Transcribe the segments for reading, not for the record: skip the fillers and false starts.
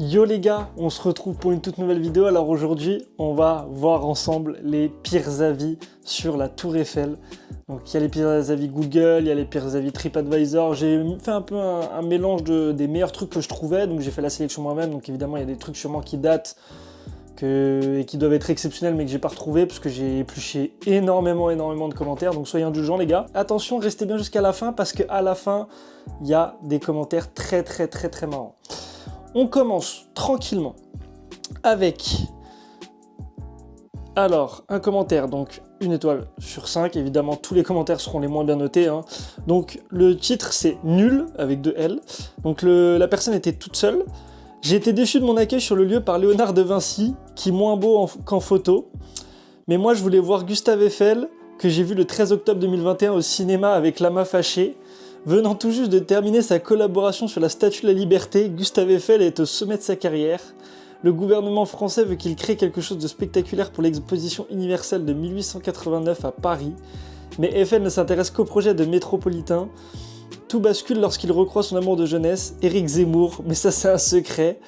Yo les gars, on se retrouve pour une toute nouvelle vidéo. Alors aujourd'hui, on va voir ensemble les pires avis sur la Tour Eiffel. Donc il y a les pires avis Google, il y a les pires avis TripAdvisor. J'ai fait un peu un mélange des meilleurs trucs que je trouvais, donc j'ai fait la sélection moi-même. Donc évidemment, il y a des trucs sûrement qui datent et qui doivent être exceptionnels mais que j'ai pas retrouvé parce que j'ai épluché énormément de commentaires. Donc soyez indulgents les gars. Attention, restez bien jusqu'à la fin parce qu'à la fin, il y a des commentaires très marrants. On commence tranquillement avec, alors, un commentaire, donc 1 étoile sur 5, évidemment tous les commentaires seront les moins bien notés, hein. Donc le titre c'est nul, avec 2 L, donc la personne était toute seule. J'ai été déçu de mon accueil sur le lieu par Léonard de Vinci, qui est moins beau qu'en photo, mais moi je voulais voir Gustave Eiffel, que j'ai vu le 13 octobre 2021 au cinéma avec Lama Fâché. Venant tout juste de terminer sa collaboration sur la Statue de la Liberté, Gustave Eiffel est au sommet de sa carrière. Le gouvernement français veut qu'il crée quelque chose de spectaculaire pour l'exposition universelle de 1889 à Paris, mais Eiffel ne s'intéresse qu'au projet de métropolitain. Tout bascule lorsqu'il recroise son amour de jeunesse, Éric Zemmour, mais ça c'est un secret.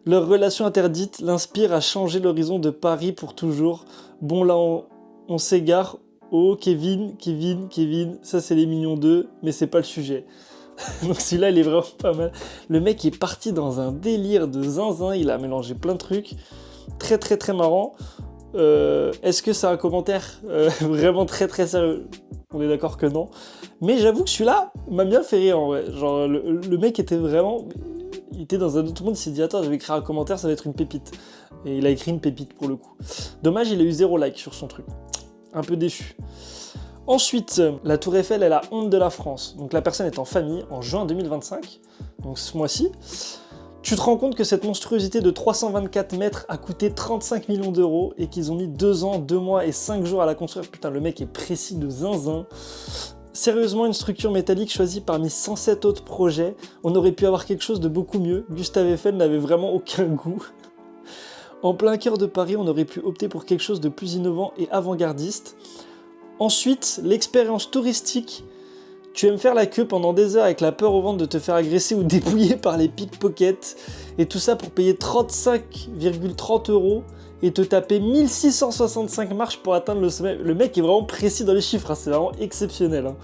Leur relation interdite l'inspire à changer l'horizon de Paris pour toujours. Bon là on s'égare. Oh, Kevin, ça c'est les Mignons 2, mais c'est pas le sujet. Donc celui-là, il est vraiment pas mal. Le mec est parti dans un délire de zinzin, il a mélangé plein de trucs. Très marrant. Est-ce que c'est un commentaire vraiment très sérieux? On est d'accord que non. Mais j'avoue que celui-là m'a bien fait rire en vrai. Genre, le mec était vraiment... Il était dans un autre monde, il s'est dit « Attends, je vais écrire un commentaire, ça va être une pépite. » Et il a écrit une pépite pour le coup. Dommage, il a eu 0 like sur son truc. Un peu déçu. Ensuite, la Tour Eiffel est la honte de la France. Donc la personne est en famille en juin 2025, donc ce mois-ci. Tu te rends compte que cette monstruosité de 324 mètres a coûté 35 millions d'euros et qu'ils ont mis 2 ans, 2 mois et 5 jours à la construire. Putain, le mec est précis de zinzin. Sérieusement, une structure métallique choisie parmi 107 autres projets. On aurait pu avoir quelque chose de beaucoup mieux. Gustave Eiffel n'avait vraiment aucun goût. En plein cœur de Paris, on aurait pu opter pour quelque chose de plus innovant et avant-gardiste. Ensuite, l'expérience touristique. Tu aimes faire la queue pendant des heures avec la peur au ventre de te faire agresser ou dépouiller par les pickpockets. Et tout ça pour payer 35,30 € et te taper 1665 marches pour atteindre le sommet. Le mec est vraiment précis dans les chiffres, hein, c'est vraiment exceptionnel. Hein.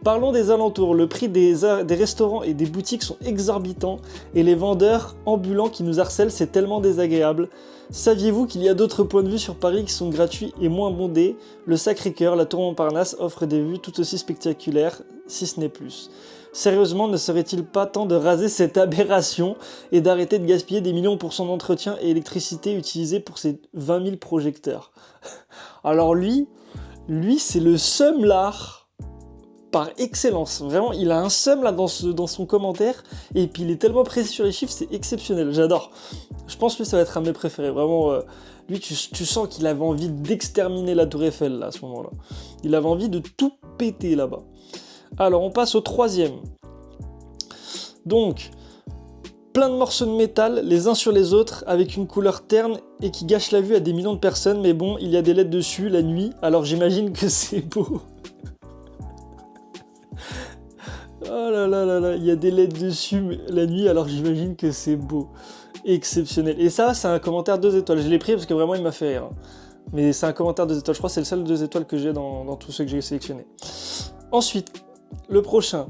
Parlons des alentours, le prix des restaurants et des boutiques sont exorbitants et les vendeurs ambulants qui nous harcèlent, c'est tellement désagréable. Saviez-vous qu'il y a d'autres points de vue sur Paris qui sont gratuits et moins bondés? Le Sacré-Cœur, la Tour Montparnasse offrent des vues tout aussi spectaculaires, si ce n'est plus. Sérieusement, ne serait-il pas temps de raser cette aberration et d'arrêter de gaspiller des millions pour son entretien et électricité utilisée pour ses 20 000 projecteurs? Alors lui c'est le seumlard par excellence. Vraiment, il a un seum là dans son commentaire et puis il est tellement précis sur les chiffres, c'est exceptionnel, j'adore. Je pense que ça va être un de mes préférés, vraiment. Lui, tu sens qu'il avait envie d'exterminer la Tour Eiffel là, à ce moment-là. Il avait envie de tout péter là-bas. Alors, on passe au 3e. Donc, plein de morceaux de métal, les uns sur les autres, avec une couleur terne et qui gâche la vue à des millions de personnes, mais bon, il y a des LED dessus la nuit, alors j'imagine que c'est beau. Oh là, il y a des LED dessus la nuit, alors j'imagine que c'est beau. Exceptionnel. Et ça, c'est un commentaire 2 étoiles. Je l'ai pris parce que vraiment, il m'a fait rire. Mais c'est un commentaire 2 étoiles. Je crois que c'est le seul 2 étoiles que j'ai dans tous ceux que j'ai sélectionnés. Ensuite, le prochain.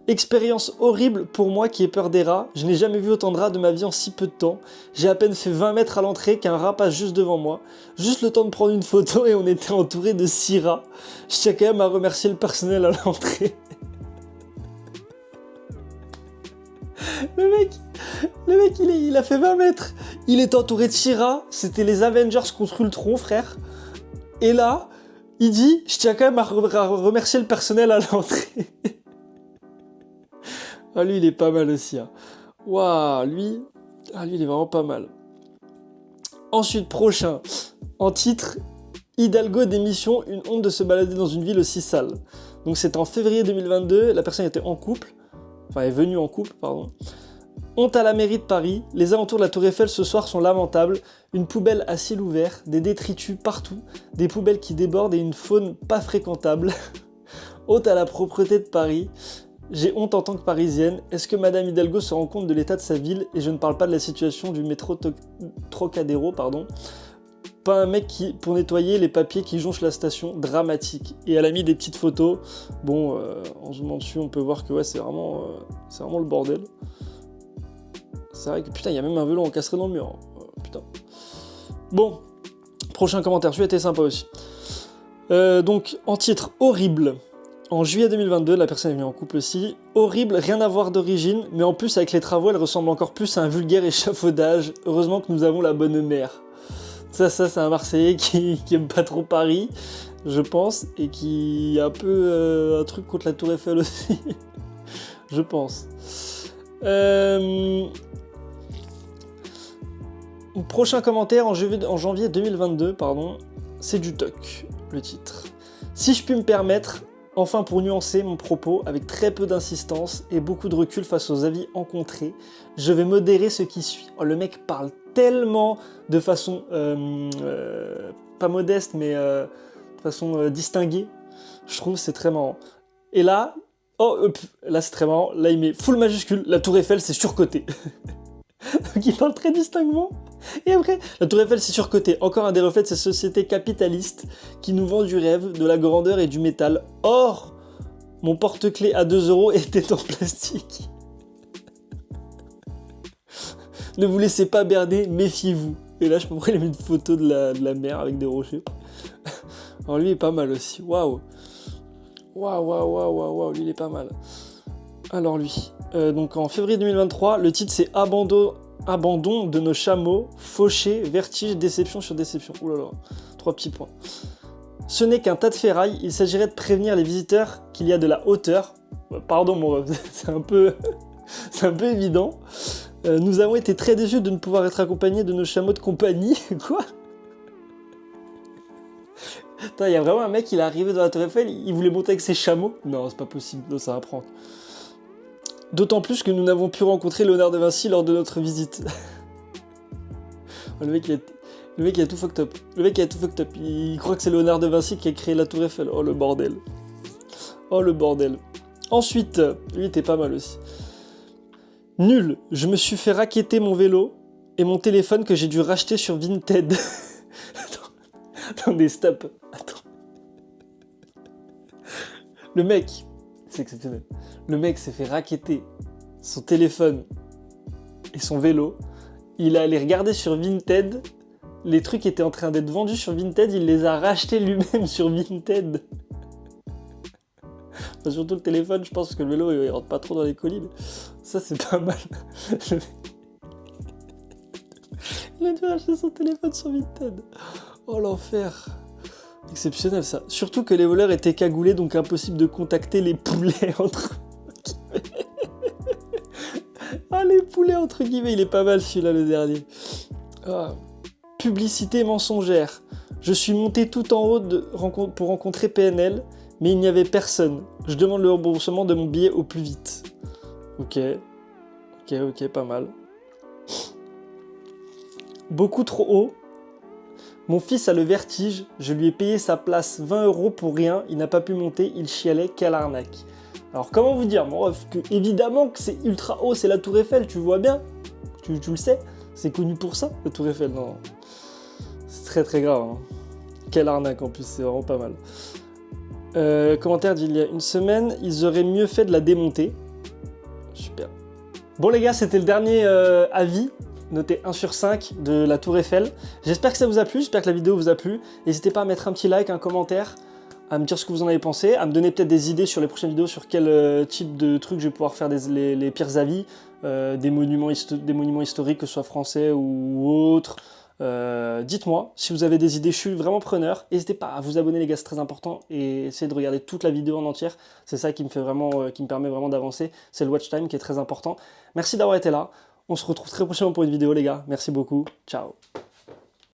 Expérience horrible pour moi qui ai peur des rats. Je n'ai jamais vu autant de rats de ma vie en si peu de temps. J'ai à peine fait 20 mètres à l'entrée qu'un rat passe juste devant moi. Juste le temps de prendre une photo et on était entouré de 6 rats. Je tiens quand même à remercier le personnel à l'entrée. Le mec, il a fait 20 mètres. Il est entouré de 6 rats. C'était les Avengers contre Ultron, frère. Et là, il dit, je tiens quand même à remercier le personnel à l'entrée. Ah, lui, il est pas mal aussi. Hein. Waouh, lui, il est vraiment pas mal. Ensuite, prochain. En titre, Hidalgo démission, une honte de se balader dans une ville aussi sale. Donc, c'était en février 2022. La personne était en couple. Enfin, est venue en couple, pardon. Honte à la mairie de Paris, les alentours de la Tour Eiffel ce soir sont lamentables, une poubelle à ciel ouvert, des détritus partout, des poubelles qui débordent et une faune pas fréquentable. Honte à la propreté de Paris, J'ai honte en tant que parisienne. Est-ce que Madame Hidalgo se rend compte de l'état de sa ville? Et je ne parle pas de la situation du métro Trocadéro, pardon. Pas un mec pour nettoyer les papiers qui jonchent la station, dramatique. Et elle a mis des petites photos. Bon, en zoomant dessus, on peut voir que ouais, c'est vraiment le bordel. C'est vrai que putain, il y a même un vélo encastré dans le mur. Putain. Bon, prochain commentaire, celui-là était sympa aussi. Donc, en titre, horrible. En juillet 2022, la personne est venue en couple aussi. Horrible, rien à voir d'origine, mais en plus avec les travaux, elle ressemble encore plus à un vulgaire échafaudage. Heureusement que nous avons la bonne mère. Ça c'est un Marseillais qui aime pas trop Paris, je pense, et qui a un peu un truc contre la Tour Eiffel aussi, je pense. Prochain commentaire en janvier 2022, pardon, c'est du toc, le titre. Si je puis me permettre, enfin pour nuancer mon propos avec très peu d'insistance et beaucoup de recul face aux avis rencontrés, je vais modérer ce qui suit. Oh, le mec parle tellement de façon, pas modeste, mais de façon distinguée. Je trouve c'est très marrant. Et là, là c'est très marrant, là il met full majuscule, la Tour Eiffel c'est surcoté. Donc il parle très distinctement. Et après, la Tour Eiffel c'est surcoté. Encore un des reflets de ces sociétés capitalistes qui nous vendent du rêve, de la grandeur et du métal. Or, mon porte-clés à 2 € était en plastique. Ne vous laissez pas berner, méfiez-vous. Et là, je peux prendre une photo de la mer avec des rochers. Alors lui, il est pas mal aussi. Waouh. Waouh, lui, il est pas mal. Alors lui, donc en février 2023, le titre c'est Abandon de nos chameaux, fauchés, vertige, déception sur déception. Ouh là là, 3 petits points. Ce n'est qu'un tas de ferraille, il s'agirait de prévenir les visiteurs qu'il y a de la hauteur. Pardon mon ref, c'est un peu évident. Nous avons été très déçus de ne pouvoir être accompagnés de nos chameaux de compagnie. Quoi? Putain, il y a vraiment un mec, il est arrivé dans la Tour Eiffel, il voulait monter avec ses chameaux. Non, c'est pas possible, non, c'est un prank. D'autant plus que nous n'avons pu rencontrer Léonard de Vinci lors de notre visite. Le mec, il a tout fucked up. Il croit que c'est Léonard de Vinci qui a créé la Tour Eiffel. Oh le bordel. Ensuite, lui était pas mal aussi. Nul, je me suis fait racketter mon vélo et mon téléphone que j'ai dû racheter sur Vinted. Attendez, stop. Attends. Le mec, c'est exceptionnel. Le mec s'est fait racketter son téléphone et son vélo. Il est allé regarder sur Vinted. Les trucs étaient en train d'être vendus sur Vinted. Il les a rachetés lui-même sur Vinted. Enfin, surtout le téléphone, je pense que le vélo, il rentre pas trop dans les colis. Mais ça, c'est pas mal. Il a dû racheter son téléphone sur Vinted. Oh, l'enfer. Exceptionnel, ça. Surtout que les voleurs étaient cagoulés, donc impossible de contacter les poulets entre guillemets. Ah, les poulets entre guillemets, il est pas mal celui-là, le dernier. Ah. Publicité mensongère. Je suis monté tout en haut pour rencontrer PNL, mais il n'y avait personne. Je demande le remboursement de mon billet au plus vite. Ok, pas mal. Beaucoup trop haut. Mon fils a le vertige, je lui ai payé sa place 20 € pour rien, il n'a pas pu monter, il chialait, quelle arnaque. Alors comment vous dire, mon ref, que évidemment que c'est ultra haut, c'est la Tour Eiffel, tu vois bien, tu le sais, c'est connu pour ça, la Tour Eiffel, non. C'est très très grave, hein. Quelle arnaque en plus, c'est vraiment pas mal. Commentaire d'il y a une semaine, ils auraient mieux fait de la démonter. Super. Bon les gars, c'était le dernier avis. Noté 1 sur 5 de la Tour Eiffel. J'espère que ça vous a plu, j'espère que la vidéo vous a plu. N'hésitez pas à mettre un petit like, un commentaire, à me dire ce que vous en avez pensé, à me donner peut-être des idées sur les prochaines vidéos, sur quel type de trucs je vais pouvoir faire les pires avis, des monuments historiques, que ce soit français ou autres. Dites-moi si vous avez des idées, je suis vraiment preneur. N'hésitez pas à vous abonner les gars, c'est très important, et essayez de regarder toute la vidéo en entière. C'est ça qui me permet vraiment d'avancer. C'est le watch time qui est très important. Merci d'avoir été là. On se retrouve très prochainement pour une vidéo les gars. Merci beaucoup. Ciao.